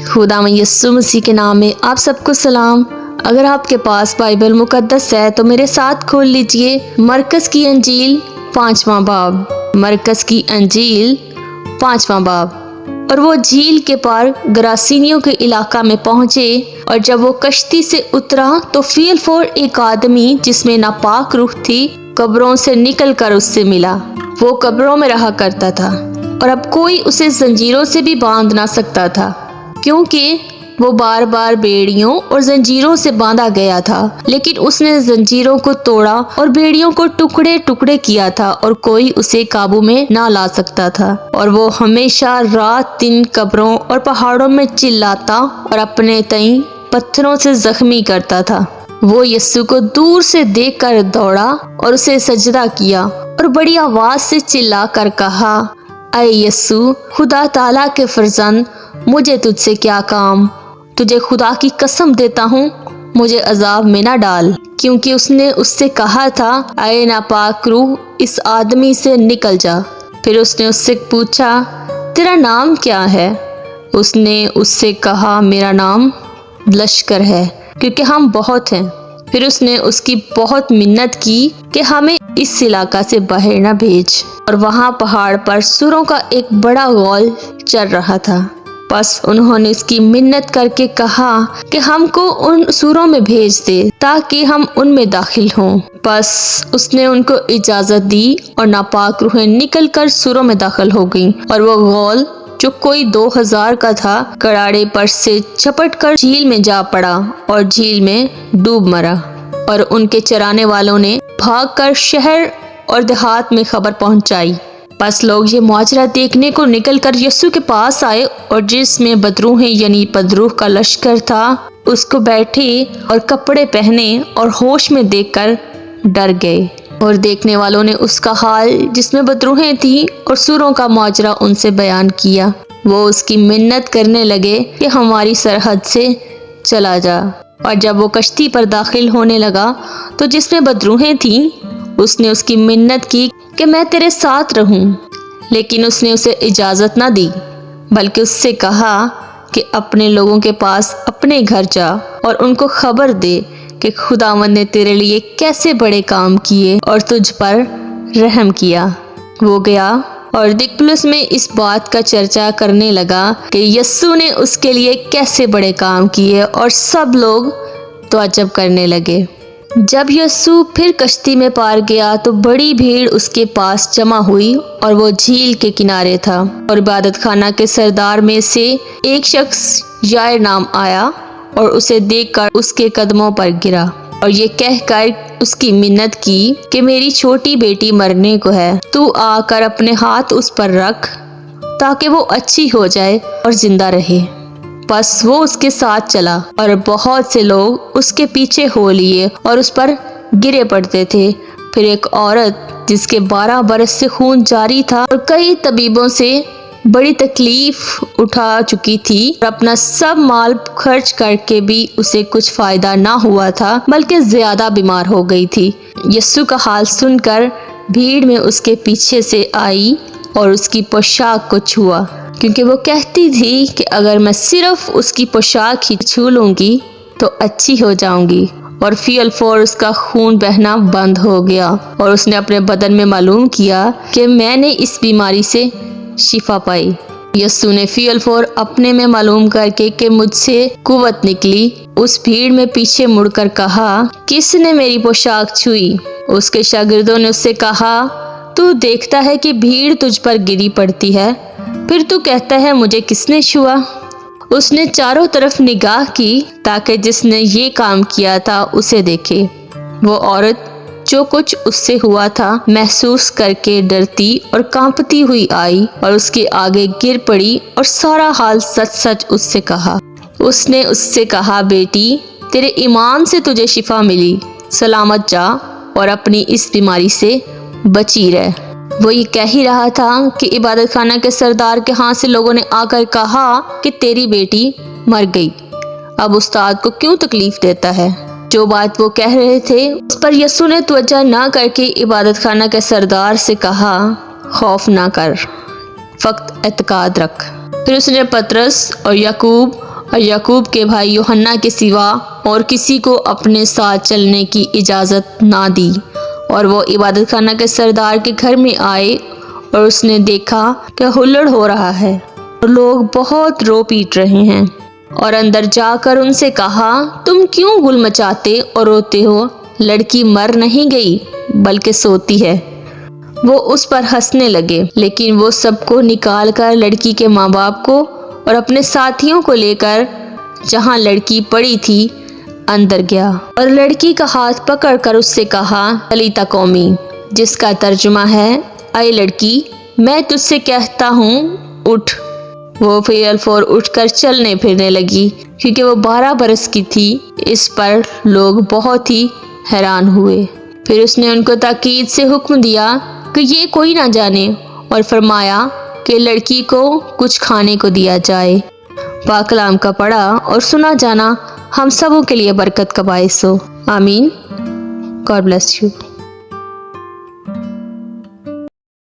खुदा यस्सु मसीह के नाम में आप सबको सलाम। अगर आपके पास बाइबल मुकद्दस है तो मेरे साथ खोल लीजिए मरकस की अंजील 5वां बाब। मरकस की अंजील 5वां बाब। और वो झील के पार गरासीनियों के इलाका में पहुंचे, और जब वो कश्ती से उतरा तो फील एक आदमी जिसमें नापाक रूह थी कब्रों से निकल कर उससे मिला। वो कब्रों में रहा करता था और अब कोई उसे जंजीरों से भी बांध ना सकता था, क्योंकि वो बार बार बेड़ियों और जंजीरों से बांधा गया था। लेकिन उसने जंजीरों को तोड़ा और बेड़ियों को टुकड़े टुकड़े किया था और कोई उसे काबू में ना ला सकता था। और वो हमेशा रात दिन कब्रों और पहाड़ों में चिल्लाता और अपने तई पत्थरों से जख्मी करता था। वो यस्सु को दूर से देखकर दौड़ा और उसे सजदा किया और बड़ी आवाज से चिल्ला कर कहा, ऐ यस्सु, खुदा ताला के फर्जंद, मुझे तुझसे क्या काम? तुझे खुदा की कसम देता हूँ, मुझे अजाब में ना डाल। क्योंकि उसने उससे कहा था, ऐ नापाक रूह, इस आदमी से निकल जा। फिर उसने उससे पूछा, तेरा नाम क्या है? उसने उससे कहा, मेरा नाम लश्कर है, क्योंकि हम बहुत हैं। फिर उसने उसकी बहुत मिन्नत की कि हमें इस इलाका से बाहर न भेज। और वहाँ पहाड़ पर सुरों का एक बड़ा गौल चल रहा था। बस उन्होंने उसकी मिन्नत करके कहा कि हमको उन सुरों में भेज दे ताकि हम उनमें दाखिल हों। बस उसने उनको इजाजत दी और नापाक रूहें निकलकर सुरों में दाखिल हो गईं। और वो गौल जो कोई 2000 का था कड़ाड़े पर से झपट कर झील में जा पड़ा और झील में डूब मरा। और उनके चराने वालों ने भागकर शहर और देहात में खबर पहुंचाई। बस लोग ये मुआजरा देखने को निकलकर यस्सु के पास आए, और जिसमें बदरूहें यानी बदरूह का लश्कर था उसको बैठे और कपड़े पहने और होश में देखकर डर गए। और देखने वालों ने उसका हाल जिसमें बदरूहें थी और सुरों का मुआजरा उनसे बयान किया। वो उसकी मिन्नत करने लगे कि हमारी सरहद से चला जा। और जब वो कश्ती पर दाखिल होने लगा तो जिसमें बदरूहें थी उसने उसकी मिन्नत की कि मैं तेरे साथ रहूं। लेकिन उसने उसे इजाजत ना दी, बल्कि उससे कहा कि अपने लोगों के पास अपने घर जा और उनको खबर दे कि खुदावंद ने तेरे लिए कैसे बड़े काम किए और तुझ पर रहम किया। वो गया और दिकपुलिस में इस बात का चर्चा करने लगा कि यस्सु ने उसके लिए कैसे बड़े काम किए, और सब लोग तअज्जुब करने लगे। जब यस्सु फिर कश्ती में पार गया तो बड़ी भीड़ उसके पास जमा हुई, और वो झील के किनारे था। और इबादत खाना के सरदार में से एक शख्स यायर नाम आया और उसे देखकर उसके कदमों पर गिरा और ये कहकर उसकी मिन्नत की कि मेरी छोटी बेटी मरने को है, तू आकर अपने हाथ उस पर रख ताकि वो अच्छी हो जाए और जिंदा रहे। बस वो उसके साथ चला और बहुत से लोग उसके पीछे हो लिए और उस पर गिरे पड़ते थे। फिर एक औरत जिसके 12 बरस से खून जारी था और कई तबीबों से बड़ी तकलीफ उठा चुकी थी और अपना सब माल खर्च करके भी उसे कुछ फायदा ना हुआ था, बल्कि ज्यादा बीमार हो गई थी। यस्सु का हाल सुनकर भीड़ में उसके पीछे से आई और उसकी पोशाक को छुआ, क्योंकि वो कहती थी कि अगर मैं सिर्फ उसकी पोशाक ही छू लूंगी तो अच्छी हो जाऊंगी। और फील उसका खून बहना बंद हो गया और उसने अपने बदन में मालूम किया कि मैंने इस बीमारी से शिफा पाई। यस्सु ने फील अपने में मालूम करके कि मुझसे कुव्वत निकली, उस भीड़ में पीछे मुड़कर कहा, किसने मेरी पोशाक छुई? उसके शागिर्दों ने उससे कहा, तू देखता है कि भीड़ तुझ पर गिरी पड़ती है, फिर तू कहता है मुझे किसने छुआ? उसने चारों तरफ निगाह की ताकि जिसने ये काम किया था उसे देखे। वो औरत जो कुछ उससे हुआ था महसूस करके डरती और कांपती हुई आई और उसके आगे गिर पड़ी और सारा हाल सच सच उससे कहा। उसने उससे कहा, बेटी, तेरे ईमान से तुझे शिफा मिली, सलामत जा और अपनी इस बीमारी से बची रह। वो ये कह ही रहा था कि इबादत खाना के सरदार के हाथ से लोगों ने आकर कहा कि तेरी बेटी मर गई, अब उस्ताद को क्यों तकलीफ देता है। जो बात वो कह रहे थे उस पर यस्सु ने तवज्जो ना करके इबादत खाना के सरदार से कहा, खौफ ना कर, फक्त एतकाद रख। फिर उसने पतरस और याकूब اور یعقوب کے بھائی یوحنا کے سوا اور کسی کو اپنے ساتھ چلنے کی اجازت نہ دی، اور وہ عبادت خانہ کے سردار کے گھر میں آئے اور اس نے دیکھا کہ ہلڑ ہو رہا ہے اور لوگ بہت رو پیٹ رہے ہیں، اور اندر جا کر ان سے کہا، تم کیوں گل مچاتے اور روتے ہو؟ لڑکی مر نہیں گئی بلکہ سوتی ہے۔ وہ اس پر ہنسنے لگے، لیکن وہ سب کو نکال کر لڑکی کے ماں باپ کو اور اپنے ساتھیوں کو لے کر جہاں لڑکی پڑی تھی اندر گیا، اور لڑکی کا ہاتھ پکڑ کر اس سے کہا، تلیتا کومی، جس کا ترجمہ ہے، اے لڑکی میں تجھ سے کہتا ہوں اٹھ۔ وہ فی الفور اٹھ کر چلنے پھرنے لگی، کیونکہ وہ 12 برس کی تھی۔ اس پر لوگ بہت ہی حیران ہوئے۔ پھر اس نے ان کو تاکید سے حکم دیا کہ یہ کوئی نہ جانے، اور فرمایا کہ لڑکی کو کچھ کھانے کو دیا جائے۔ پاک کلام کا پڑھا اور سنا جانا ہم سبوں کے لیے برکت کا باعث ہو، آمین۔ God bless you.